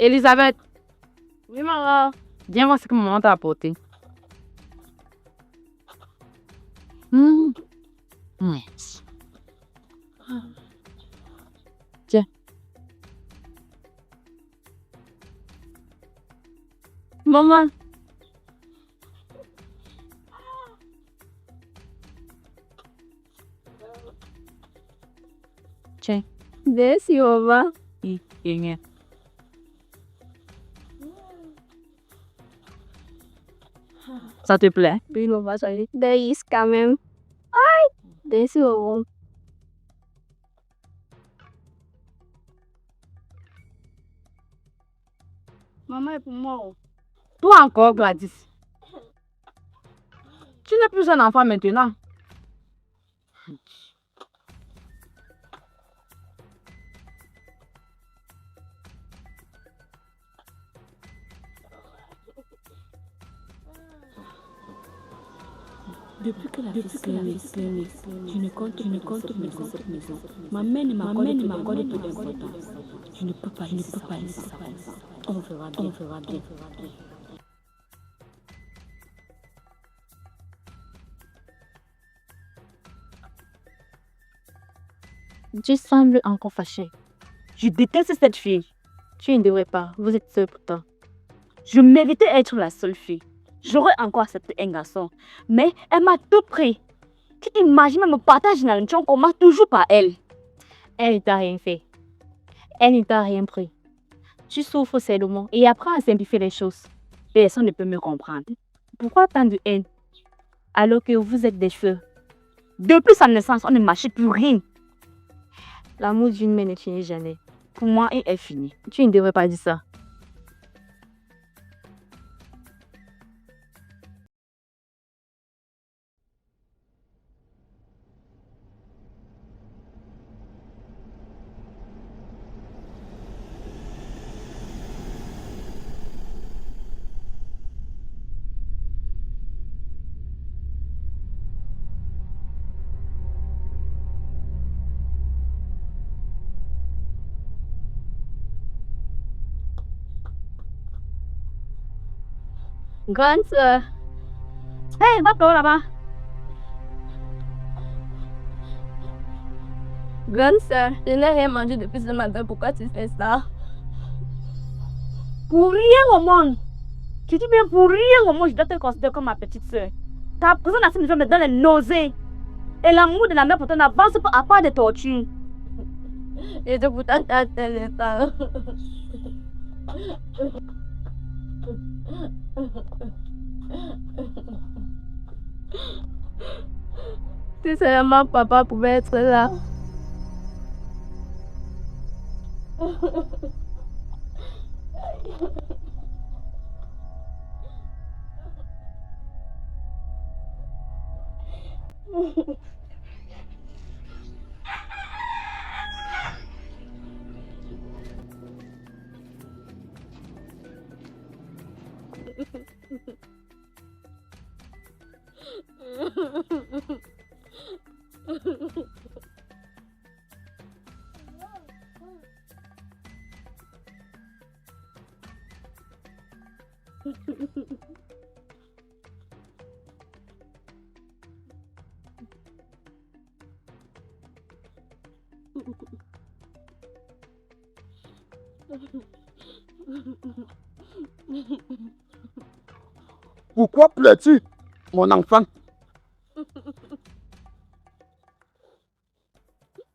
Elisabeth. Oui, maman. Viens voir ce que maman t'a apporté. Tiens. Maman. Tiens. Merci, maman. Rien. Ça te plaît? Oui, maman, ça y est. Délice quand même. Aïe! Merci, maman. Maman est pour moi. Toi encore, Gladys. Tu n'es plus un enfant maintenant. Depuis que la fille est née, je ne compte plus cette maison. Ma mère ne m'accorde pas d'importance. Je ne peux pas laisser ça. On verra bien. Tu sembles encore fâché. Je déteste cette fille. Tu ne devrais pas. Vous êtes seul pourtant. Je méritais être la seule fille. J'aurais encore accepté un garçon. Mais elle m'a tout pris. Tu t'imagines même me partage dans le on commence toujours par elle. Elle ne t'a rien fait. Elle ne t'a rien pris. Tu souffres seulement et apprends à simplifier les choses. Personne ne peut me comprendre. Pourquoi tant de haine? Alors que vous êtes des cheveux. Depuis sa naissance, on ne m'achète plus rien. L'amour d'une mère ne finit jamais. Pour moi, il est fini. Tu ne devrais pas dire ça. Grande sœur. Hé, va par là-bas. Grande sœur, je n'ai rien mangé depuis ce matin. Pourquoi tu fais ça? Pour rien au monde. Tu dis bien pour rien au monde, je dois te considérer comme ma petite soeur. Ta présence dans cette maison me donne les nausées. Et l'amour de la mère pourtant n'avance pas à part des tortures. Et de pourtant, t'as tel état. Si seulement papa pouvait être là. Pourquoi pleures-tu, mon enfant?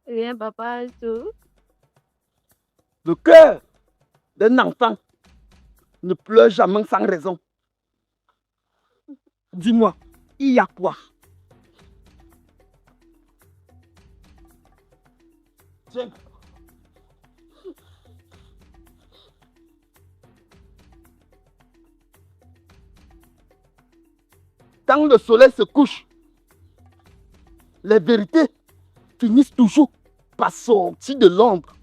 Rien, papa, tout. Le cœur d'un enfant ne pleure jamais sans raison. Dis-moi, il y a quoi? Tiens. Quand le soleil se couche, les vérités finissent toujours par sortir de l'ombre.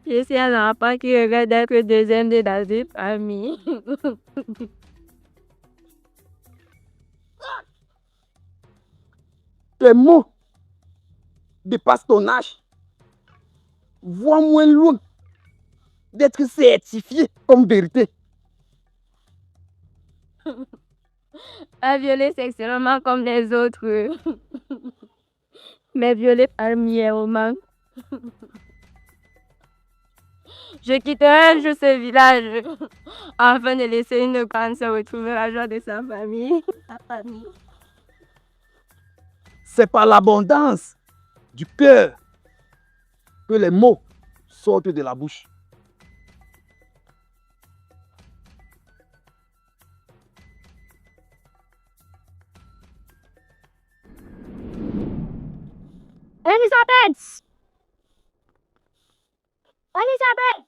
Je suis un enfant qui regrette d'être le deuxième de la famille. Tes mots dépasse ton âge. Vois moins loin d'être certifié comme vérité. Pas violer sexuellement comme les autres. Mais violer familièrement. Je quitterai un jour ce village afin de laisser une grande sœur retrouver la joie de sa famille. Sa famille. C'est par l'abondance du cœur que les mots sortent de la bouche. Elisabeth! Elisabeth!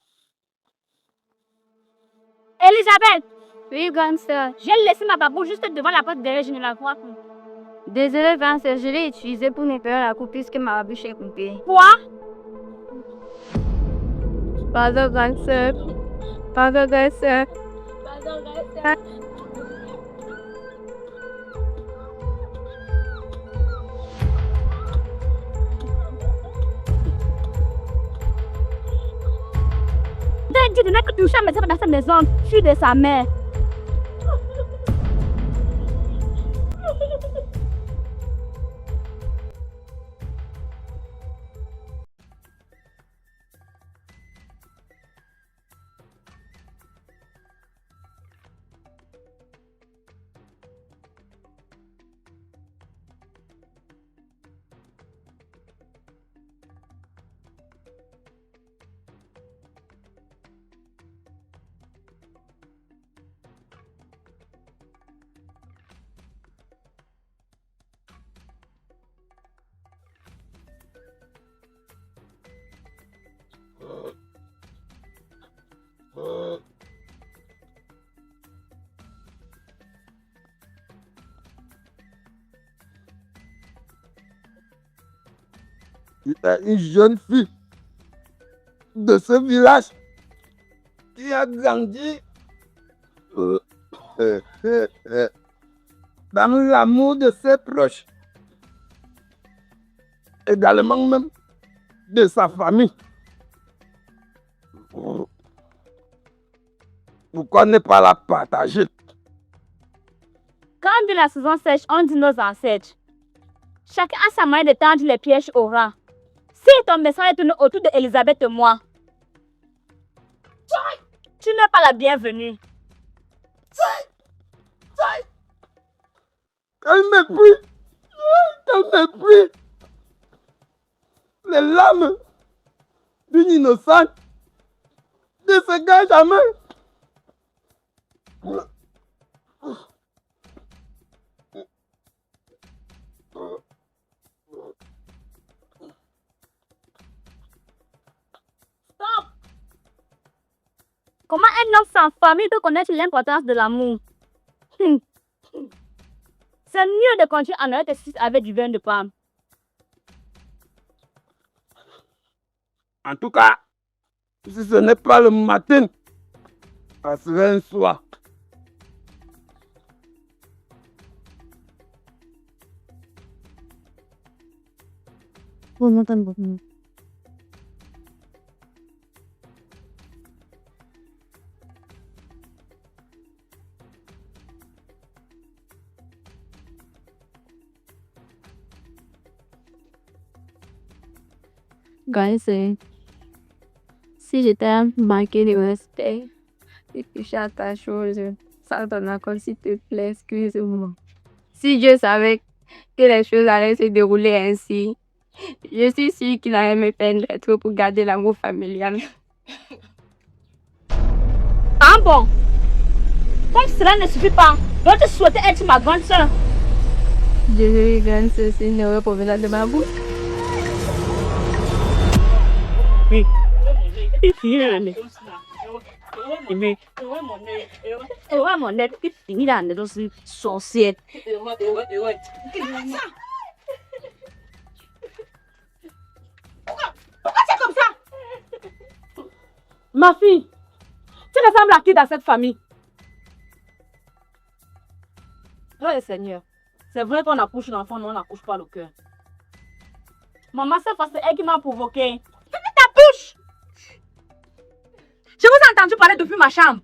Elisabeth! Oui, grande sœur. J'ai laissé ma babou juste devant la porte derrière, je ne la vois plus. Désolée, grande sœur, je l'ai utilisée pour nettoyer la coupe puisque ma bouche est coupée. Quoi? Pardon, grande sœur. Pardon, grande sœur. Pardon, grande sœur. Dit de n'être touché à mes dans sa maison, je suis de sa mère. Il y a une jeune fille de ce village qui a grandi dans l'amour de ses proches, également même de sa famille. Pourquoi ne pas la partager? Quand vient la saison sèche, on dit nos ancêtres. Chacun a sa manière de tendre les pièges au rang. Si ton message est tourné autour d'Elisabeth et moi, tu n'es pas la bienvenue. Quel mépris! Quel mépris! Les larmes d'une innocente ne se gâchent jamais. Stop! Comment un homme sans famille peut connaître l'importance de l'amour? C'est mieux de continuer à noyer tes fils avec du vin de palme. En tout cas, si ce n'est pas le matin, ça sera un soir. Grande sœur, si j'étais manqué de respect et touché à ta chose, ça t'en accord, s'il te plaît, excuse-moi. Si Dieu savait que les choses allaient se dérouler ainsi, je suis sûre qu'il allait me peindre trop pour garder l'amour familial. Ah bon? Comme cela ne suffit pas, donc tu souhaitais être ma grande soeur. Désolée, grande sœur, c'est une erreur provenant de ma bouche. Oui. Ouais, mon aide, qui finit là, on est aussi sorcière. Pourquoi c'est comme ça? Ma fille, tu ressembles à qui dans cette famille? Oh Seigneur, c'est vrai qu'on accouche l'enfant, mais on n'accouche pas le cœur. Maman, cette fois, c'est elle qui m'a provoqué. Ferme ta bouche! Je vous ai entendu parler depuis ma chambre.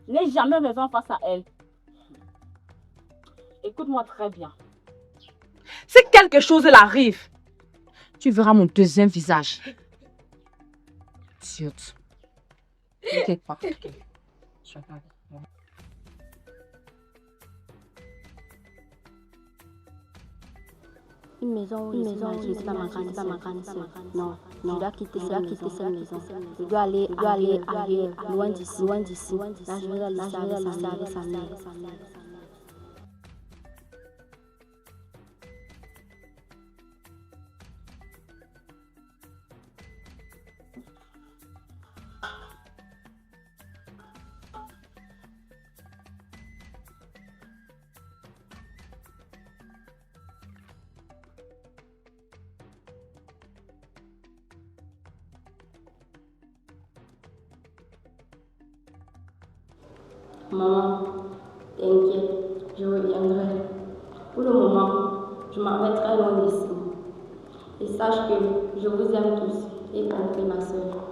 Je n'ai jamais raison face à elle. Écoute-moi très bien. Si quelque chose l'arrive, tu verras mon deuxième visage. Zut. T'inquiète pas. Une maison, c'est pas ma grande sœur. Non, je dois quitter cette maison. Je dois aller ailleurs, loin d'ici. Là, je vais aller avec sa mère. Maman, t'inquiète, je reviendrai. Pour le moment, je m'en vais très loin d'ici. Et sache que je vous aime tous, y compris ma soeur.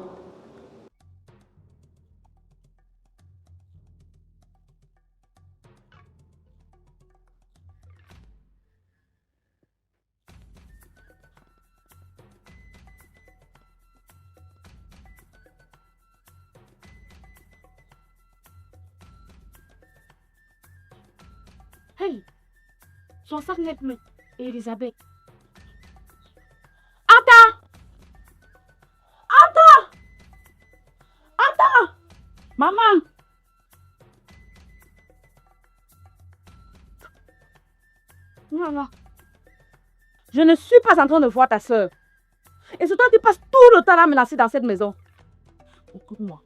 Hey! Son sac n'est plus. Elisabeth. Attends! Maman! Non. Je ne suis pas en train de voir ta soeur. Et c'est toi qui passes tout le temps à menacer dans cette maison. Écoute-moi.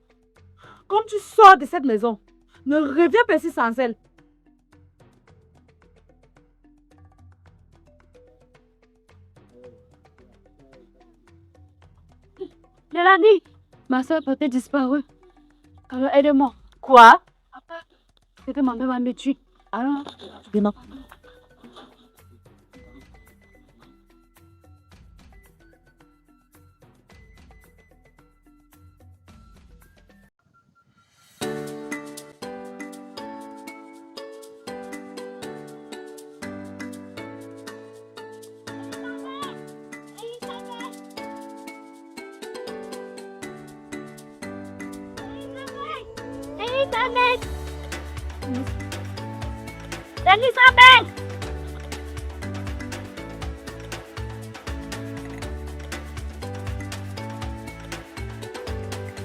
Quand tu sors de cette maison, ne reviens pas ici sans elle. Mélanie, ma soeur peut être disparue. Alors aide-moi. Quoi? C'est que ma mère m'a me tuer. Alors, demain. Elisabeth!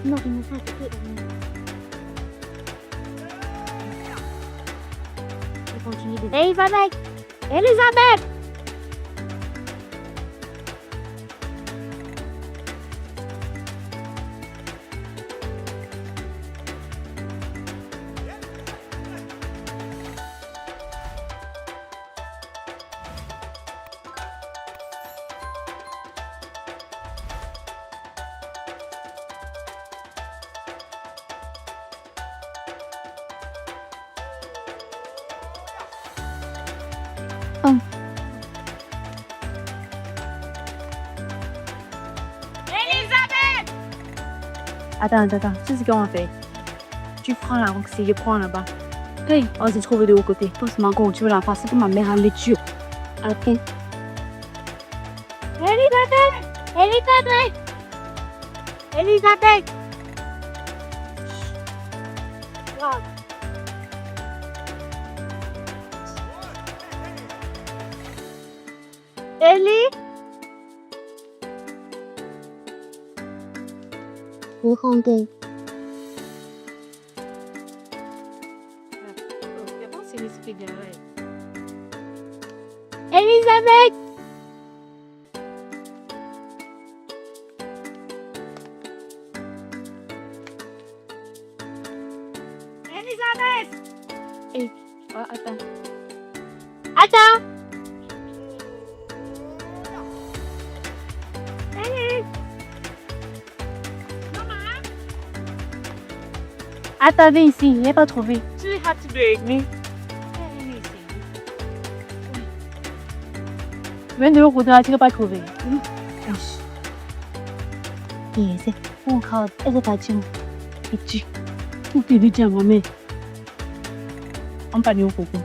Non, il ne faut pas. Je continue de... Elisabeth! Elisabeth! Attends, c'est ce qu'on fait. Tu prends la roxy, je prends là-bas. Hey, on s'est trouvé de l'autre côté. Pose-moi quand tu veux la face, c'est que ma mère a les tué. Ok. Elisabeth! Ellie?胡红的。Elisabeth! Hey, attends. Attends, viens ici, je n'ai pas trouvé. Tu as trouvé. Oui. Même de l'autre côté, tu n'as pas trouvé. Et c'est encore, elle est partie. Et tu, tout est dit à maman. On parle au coco.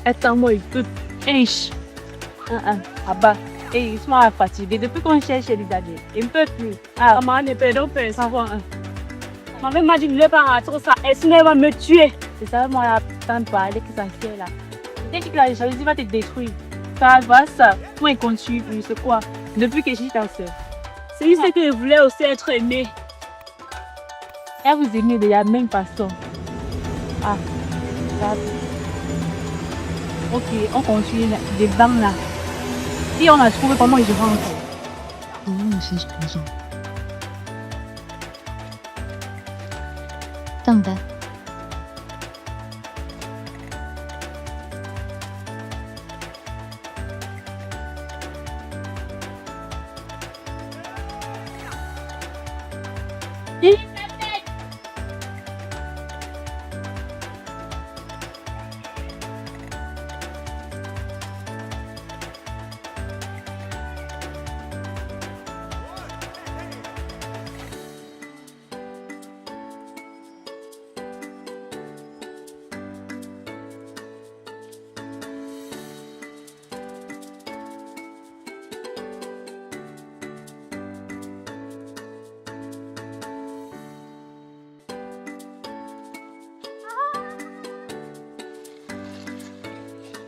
Attends-moi, il peut. Ah bah, ils sont fatigués. Depuis qu'on cherche Elisabeth, il ne peut plus. Ah, maman ne peut pas savoir. Maman m'a dit, ne pas rentrer ça. Elle va me tuer. C'est ça, moi, j'attends de parler que ça fait là. Dès que la jalousie va te détruire, ça va, ça. Moi, il continue plus. C'est quoi? Depuis que je suis ta soeur. C'est juste que je voulais aussi être aimée. Elle vous aimez de la même façon. Ah, ça. Ok, on continue des bancs là. Si on a trouvé comment ils rentrent.是多少？账单。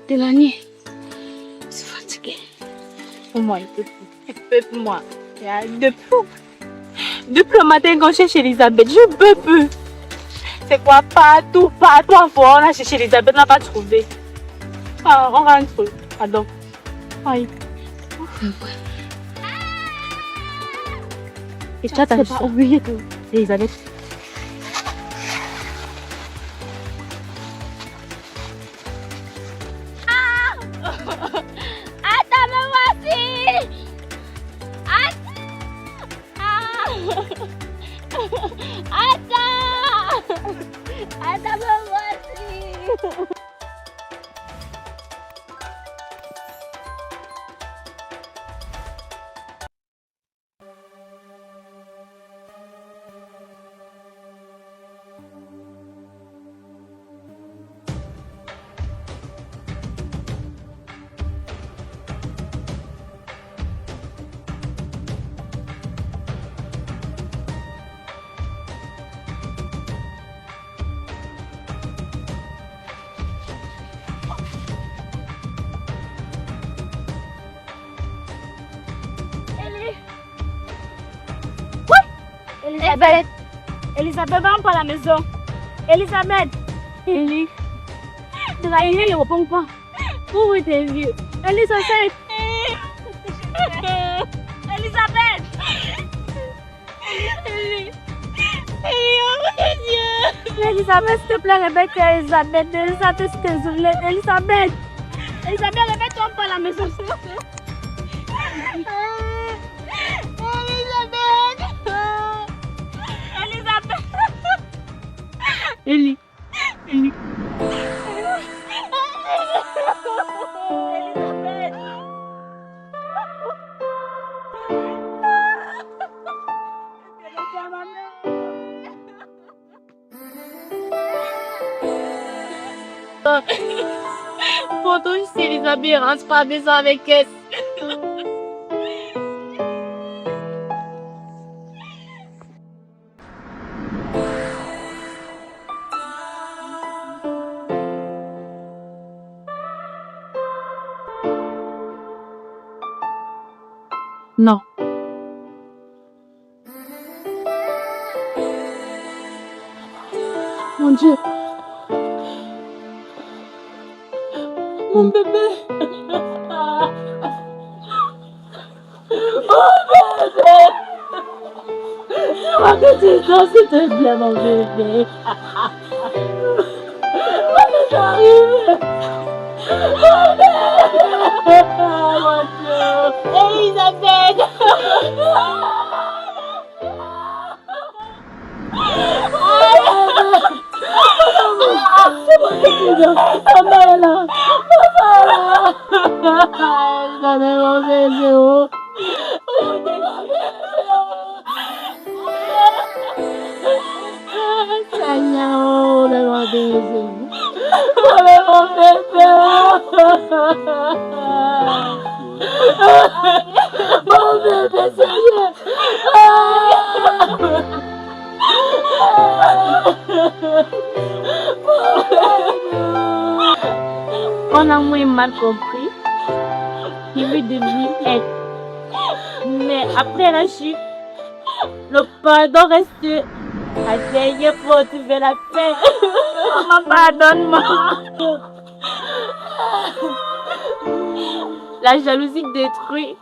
Delany, je suis fatiguée. Pour moi, il peut plus. Il peut pour moi. Depuis le matin quand je cherche Elisabeth, je peux plus. C'est quoi? Partout on a cherché Elisabeth, on n'a pas trouvé. Ah, on rentre. Pardon. Aïe. Et tu as pas oublié que c'est Elisabeth. Elisabeth! Elisabeth, va pas à la maison. Elisabeth! Elie! De la Elie, ne répond pas. Où est Elie? Elisabeth! Elisabeth! Elie! Elisabeth, s'il te plaît, répète à Elisabeth. Elisabeth, je suis désolée. Elisabeth. Elisabeth, répète-toi pas à la maison. Elisabeth. Ellie. Ellie. Pourtant, si Elisabeth rentre pas maison avec elle. Non. Mon Dieu. Mon bébé. Dis-moi que tu sors, s'il te plaît, mon bébé. Qu'est-ce qui arrive? Mon Dieu. Elisabeth. Maman est là. Maman est mon bébé. Seigneur, de mon bébé. Mon bébé. Mon bébé, Seigneur. Mon amour est mal compris. Il veut devenir elle. Mais après la chute, le pardon reste à veiller pour trouver la paix. Maman, pardonne-moi. La jalousie détruit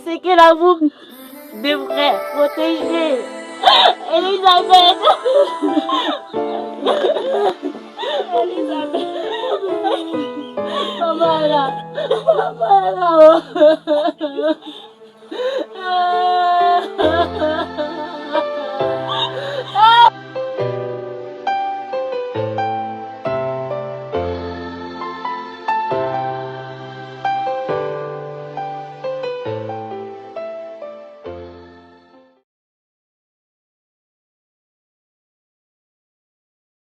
ce que l'amour devrait protéger. Elisabeth. Elisabeth. Maman est là. Maman est là.